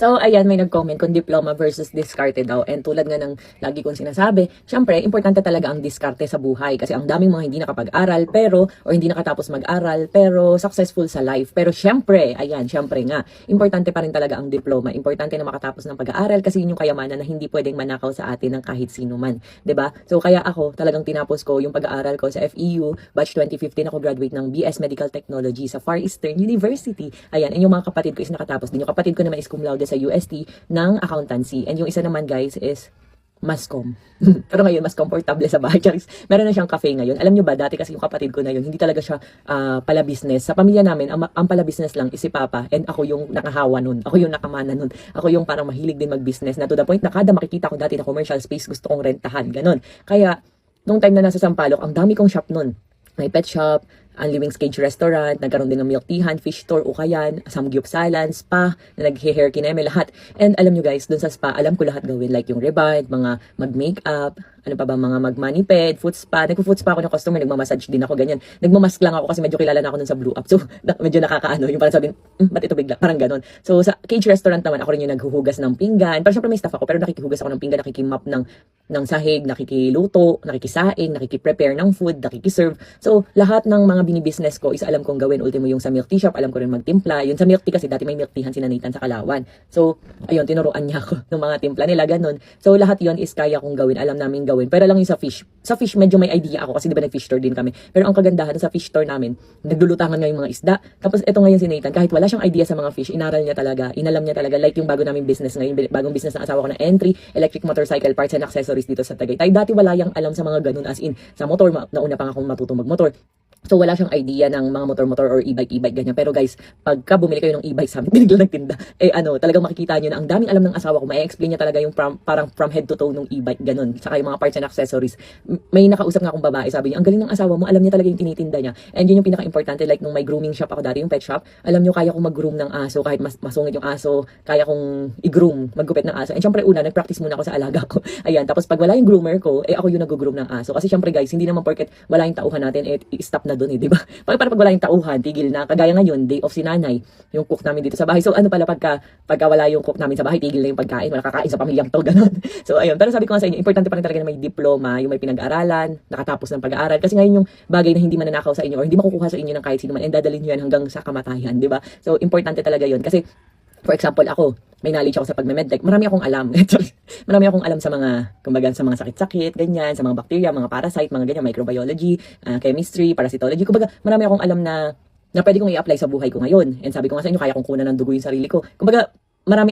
So, ayan, may nag-comment kung diploma versus diskarte daw. And tulad nga ng lagi kong sinasabi, syempre, importante talaga ang diskarte sa buhay. Kasi ang daming mga hindi nakapag-aral, or hindi nakatapos mag-aral, pero successful sa life. Pero syempre, ayan, syempre nga, importante pa rin talaga ang diploma. Importante na makatapos ng pag-aaral kasi yun yung kayamanan na hindi pwedeng manakaw sa atin ng kahit sino man. 'Di ba? So, kaya ako, talagang tinapos ko yung pag-aaral ko sa FEU, batch 2015 ako graduate ng BS Medical Technology sa Far Eastern University. Ayan, and yung mga kapatid ko is nakatapos din. Yung kapatid ko naman is cum laude sa UST ng accountancy. And yung isa naman guys is Mascom. Pero ngayon, mas komportable sa bahay. Meron na siyang cafe ngayon. Alam nyo ba, dati kasi yung kapatid ko na yun, hindi talaga siya pala business. Sa pamilya namin, ang pala business lang is si Papa. And ako yung nakahawa nun. Ako yung nakamana nun. Ako yung parang mahilig din mag-business. Na to the point na kada makikita ko dati na commercial space, gusto kong rentahan. Ganon. Kaya, nung time na nasa Sampaloc, ang dami kong shop nun. May pet shop, ang Living's Cage Restaurant, nagkaroon din ng milk teahan, fish store, ukayan, samgyupsalan, spa, na nag-hair kineme, lahat. And alam nyo guys, dun sa spa, alam ko lahat gawin. Like yung rebite, mga mag-makeup, ano pa ba, mga mag-maniped, foot spa. Nagpo-foot spa ako ng customer, nagmamassage din ako, ganyan. Nagmamask lang ako kasi medyo kilala na ako nun sa Blue Up. So, medyo nakakaano, yung parang sabihin, ba't ito bigla? Parang ganon. So, sa Cage Restaurant naman, ako rin yung naghuhugas ng pinggan. Pero syempre may staff ako, pero nakikihugas ako ng pinggan, nakikimap ng sahig, nakikiluto, nakikisaing, nakikiprepare ng food, nakikiserve. So, lahat ng mga binibusiness ko is alam kong gawin. Ultimo yung sa milk tea shop, alam ko rin magtimpla. Yun sa milk tea kasi dati may milk teahan si Nathan sa Kalawan. So, ayun, tinuruan niya ako ng mga timpla nila, ganun. So, lahat yon is kaya kong gawin, alam namin gawin. Pero lang yung sa fish. Sa fish, medyo may idea ako kasi di ba nag-fish store din kami. Pero ang kagandahan sa fish store namin, naglulutangan nga yung mga isda. Tapos ito ngayon si Nathan, kahit wala siyang idea sa mga fish, inaral niya talaga, inalam niya talaga. Like yung bago naming business ngayon, bagong business ng asawa ko na entry, electric motorcycle parts and accessories dito sa Tagaytay. Dati wala yang alam sa mga ganun, as in, sa motor, nauna pa nga akong matutong magmotor. So, wala siyang idea ng mga motor-motor or e-bike ganyan. Pero guys, pagka bumili kayo ng e-bike sa amin, tinigil nagtinda. Talagang makikita nyo na ang daming alam ng asawa ko. May explain niya talaga yung parang from head to toe ng e-bike, ganun. Saka yung mga parts and accessories. May nakausap nga akong babae, sabi niya, ang galing ng asawa mo, alam niya talaga yung tinitinda niya. And yun yung pinaka-importante, like nung may grooming shop ako dati, yung pet shop, alam niyo, kaya kong mag-groom ng aso, kahit masungit yung aso, kaya kong i-groom, maggupit ng aso. And syempre una, nag-practice muna ako sa alaga ko. Ayan, tapos pag wala yung groomer ko, ako yung nag-groom ng aso. Kasi syempre guys, hindi naman porket wala yung tauhan natin, i-stop na doon di ba? Para pag wala yung tauhan, tigil na. Kagaya ngayon, day off si nanay, yung cook namin dito sa bahay. So ano pala pagka wala yung cook namin sa bahay, tigil na yung pagkain, wala kakain sa pamilyang to, ganun. So ayun, pero sabi ko nga sa inyo, importante pa rin talaga na may diploma, yung may pinag-aralan, nakatapos ng pag-aaral. Kasi ngayon yung bagay na hindi mananakaw sa inyo or hindi makukuha sa inyo ng kahit sino man, and dadalhin nyo yan hanggang sa kamatayan, di ba? So importante talaga yun. Kasi for example, ako, may knowledge ako sa pagme-medtech. Marami akong alam. Marami akong alam sa mga, kumbaga, sa mga sakit-sakit, ganyan, sa mga bacteria, mga parasite, mga ganyan, microbiology, chemistry, parasitology. Kumbaga, marami akong alam na pwede kong i-apply sa buhay ko ngayon. And sabi ko nga sa inyo, kaya kong kunan ng dugo yung sarili ko. Kumbaga, marami